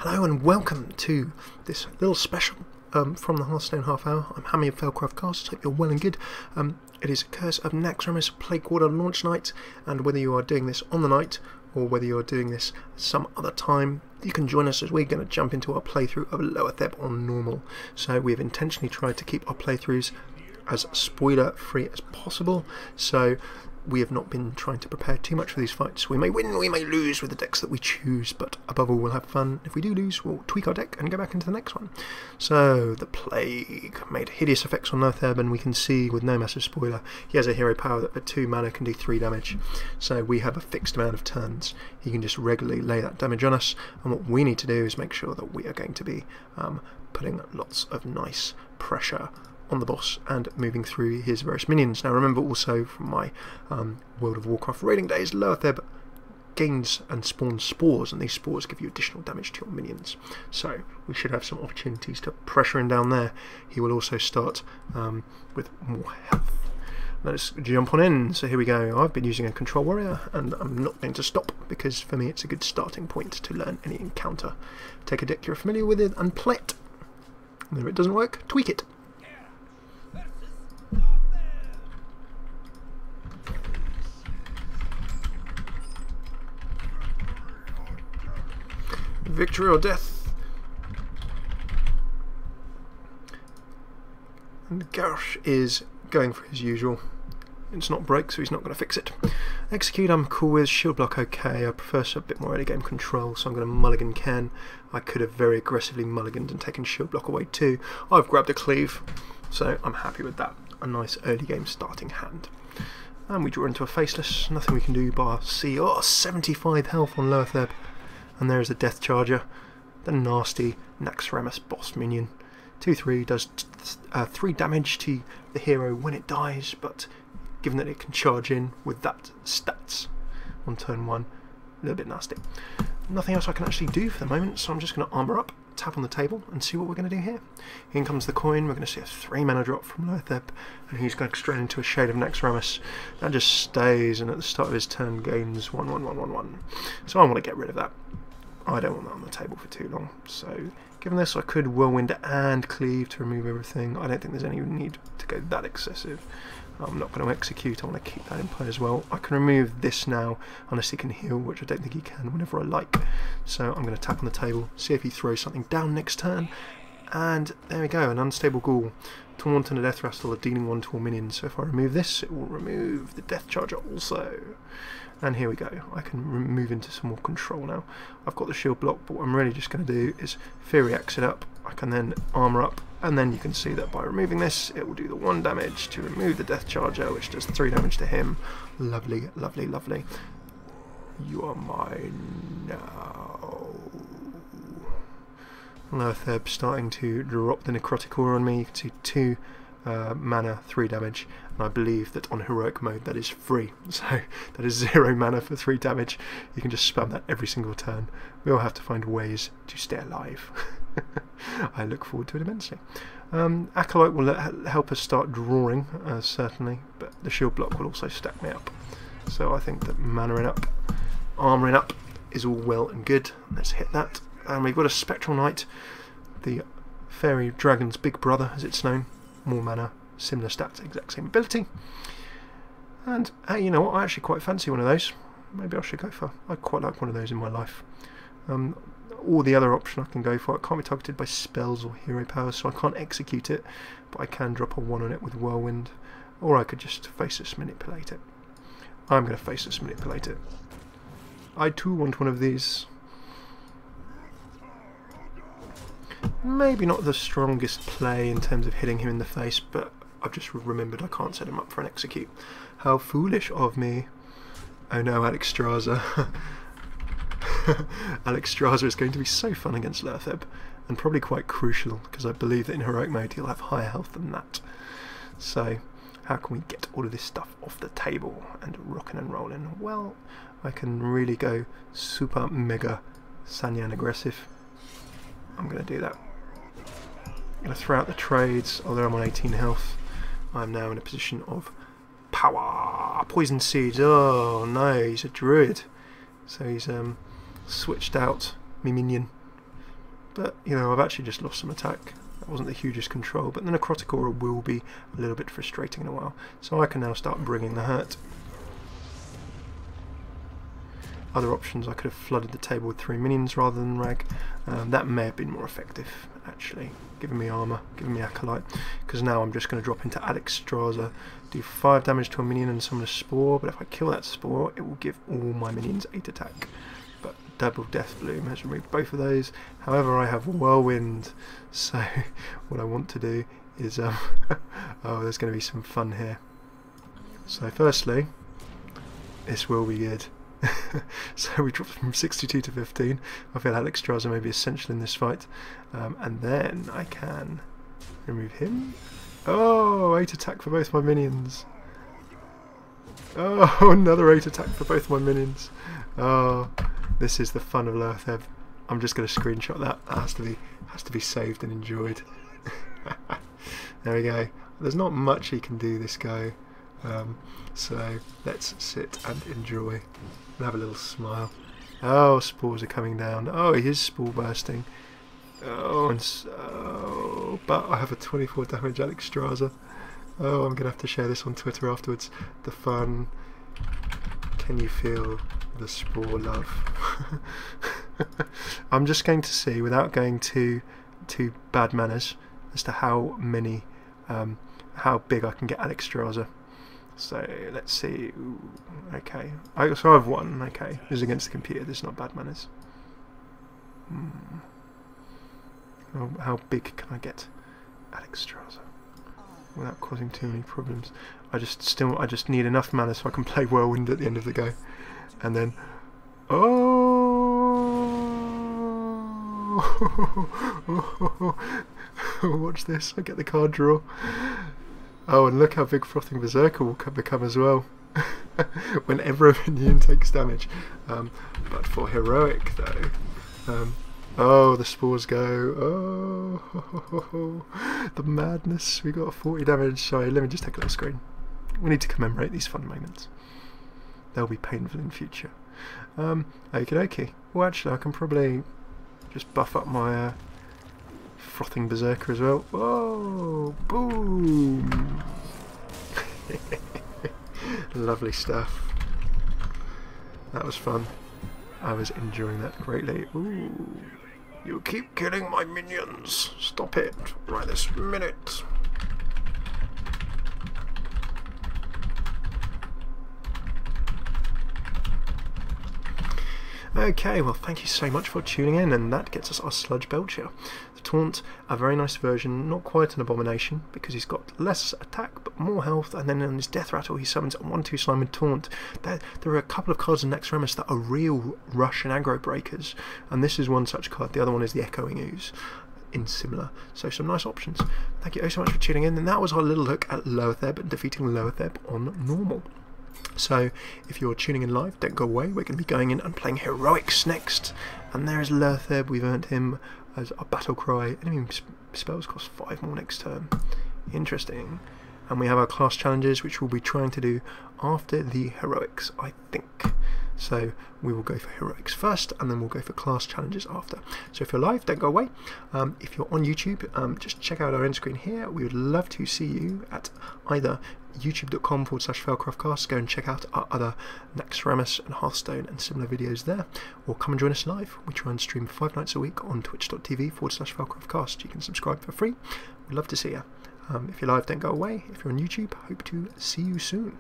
Hello and welcome to this little special from the Hearthstone half hour. I'm Hammy of FailCraft Casts. Hope you're well and good. It is a Curse of Naxxramas Play Quarter launch night, and whether you are doing this on the night or whether you're doing this some other time, you can join us as we're going to jump into our playthrough of Loatheb on normal. So we've intentionally tried to keep our playthroughs as spoiler free as possible, so we have not been trying to prepare too much for these fights. We may win, we may lose with the decks that we choose, but above all we'll have fun. If we do lose, we'll tweak our deck and go back into the next one. So, the Plague made hideous effects on Loatheb, and we can see with no massive spoiler, he has a hero power that for 2 mana can do 3 damage. So we have a fixed amount of turns. He can just regularly lay that damage on us, and what we need to do is make sure that we are going to be putting lots of nice pressure on the boss and moving through his various minions. Now remember also from my World of Warcraft raiding days, Loatheb gains and spawns spores, and these spores give you additional damage to your minions. So we should have some opportunities to pressure him down there. He will also start with more health. Let's jump on in. So here we go. I've been using a control warrior and I'm not going to stop because for me it's a good starting point to learn any encounter. Take a deck you're familiar with it and play it. And if it doesn't work, tweak it. Victory or death. And Garsh is going for his usual. It's not break, so he's not going to fix it. Execute I'm cool with. Shield block okay. I prefer a bit more early game control, so I'm going to mulligan Ken. I could have very aggressively mulliganed and taken shield block away too. I've grabbed a cleave, so I'm happy with that. A nice early game starting hand. And we draw into a faceless. Nothing we can do bar see. Oh, 75 health on Loatheb. And there is a Death Charger, the nasty Naxxramas boss minion. 2/3 does 3 damage to the hero when it dies, but given that it can charge in with that stats on turn 1, a little bit nasty. Nothing else I can actually do for the moment, so I'm just going to armour up, tap on the table, and see what we're going to do here. In comes the coin. We're going to see a 3 mana drop from Loatheb, and he's going straight into a Shade of Naxxramas. That just stays, and at the start of his turn gains 1/1/1/1/1. So I want to get rid of that. I don't want that on the table for too long, so given this I could Whirlwind and Cleave to remove everything. I don't think there's any need to go that excessive. I'm not going to execute, I want to keep that in play as well. I can remove this now unless he can heal, which I don't think he can whenever I like. So I'm going to tap on the table, see if he throws something down next turn, and there we go, an Unstable Ghoul. Taunt and a Death Rattle are dealing 1 to all minions, so if I remove this, it will remove the Death Charger also. And here we go, I can move into some more control now. I've got the shield block, but what I'm really just going to do is Fury Axe it up. I can then armour up, and then you can see that by removing this, it will do the 1 damage to remove the Death Charger, which does 3 damage to him. Lovely, lovely, lovely. You are mine now. Loatheb starting to drop the Necrotic Aura on me. You can see 2 mana, 3 damage, and I believe that on heroic mode that is free, so that is 0 mana for 3 damage. You can just spam that every single turn. We all have to find ways to stay alive. I look forward to it immensely. Acolyte will help us start drawing, certainly, but the shield block will also stack me up. So I think that manering up, armouring up is all well and good. Let's hit that. And we've got a Spectral Knight, the Fairy Dragon's big brother as it's known. More mana, similar stats, exact same ability. And hey, you know what, I actually quite fancy one of those. Maybe I should go for, I quite like one of those in my life. Or the other option I can go for, it can't be targeted by spells or hero powers, so I can't execute it, but I can drop a 1 on it with Whirlwind, or I could just Faceless Manipulate it. I'm going to Faceless Manipulate it. I too want one of these. Maybe not the strongest play in terms of hitting him in the face, but I've just remembered I can't set him up for an execute. How foolish of me. Oh no, Naxxramas. Naxxramas is going to be so fun against Loatheb, and probably quite crucial, because I believe that in heroic mode he'll have higher health than that. So, how can we get all of this stuff off the table and rocking and rolling? Well, I can really go super mega Sanyan aggressive. I'm going to do that. I'm going to throw out the trades, although I'm on 18 health. I'm now in a position of power. Poison Seeds, oh no, he's a druid. So he's switched out me minion but you know, I've actually just lost some attack. That wasn't the hugest control, but the Necrotic Aura will be a little bit frustrating in a while. So I can now start bringing the hurt. Other options, I could have flooded the table with 3 minions rather than Rag. That may have been more effective, actually, giving me armour, giving me Acolyte, because now I'm just going to drop into Naxxramas, do 5 damage to a minion and summon a spore, but if I kill that spore, it will give all my minions 8 attack. But Double Death Bloom has removed both of those. However, I have Whirlwind, so what I want to do is, oh, there's going to be some fun here. So firstly, this will be good. So we dropped from 62 to 15. I feel Naxxramas may be essential in this fight, and then I can remove him. Oh, 8 attack for both my minions. Oh, another 8 attack for both my minions. Oh, this is the fun of Loatheb. I'm just going to screenshot that. That has to be saved and enjoyed. There we go. There's not much he can do, this guy. So let's sit and enjoy and have a little smile. Oh, spores are coming down. Oh, he is spore bursting. Oh, and so, but I have a 24 damage Naxxramas. Oh, I'm gonna have to share this on Twitter afterwards. The fun. Can you feel the spore love? I'm just going to see, without going to bad manners, as to how many, how big I can get Naxxramas. So let's see. Ooh, okay, so I've won. Okay, this is against the computer. This is not bad manners. How big can I get Naxxramas without causing too many problems? I just need enough mana so I can play Whirlwind at the end of the go, and then watch this. I get the card draw. Oh, and look how big Frothing Berserker will become as well whenever a minion takes damage. But for heroic though, oh, the spores go. Oh, the madness. We got 40 damage. Sorry, let me just take a little screen. We need to commemorate these fun moments. They'll be painful in future. Okie dokie. Well, actually, I can probably just buff up my Frothing Berserker as well. Whoa! Boom! Lovely stuff. That was fun. I was enjoying that greatly. Ooh! You keep killing my minions! Stop it! Right this minute! Okay, well thank you so much for tuning in, and that gets us our Sludge Belcher. The Taunt, a very nice version, not quite an abomination, because he's got less attack but more health, and then on his Death Rattle he summons a 1/2 Slime and Taunt. There are a couple of cards in Naxxramas that are real rush and aggro breakers, and this is one such card. The other one is the Echoing Ooze, in similar. So some nice options. Thank you so much for tuning in, and that was our little look at Loatheb and defeating Loatheb on normal. So if you're tuning in live, don't go away. We're going to be going in and playing Heroics next. And there's Loatheb. We've earned him as a battle cry. Enemy spells cost 5 more next turn. Interesting. And we have our class challenges, which we'll be trying to do after the Heroics, I think. So we will go for Heroics first, and then we'll go for class challenges after. So if you're live, don't go away. If you're on YouTube, just check out our end screen here. We would love to see you at either youtube.com/FailCraft Casts. Go and check out our other Naxxramas and Hearthstone and similar videos there, or come and join us live. We try and stream 5 nights a week on twitch.tv/FailCraft Casts. You can subscribe for free. We'd love to see you. If you're live, don't go away. If you're on YouTube, hope to see you soon.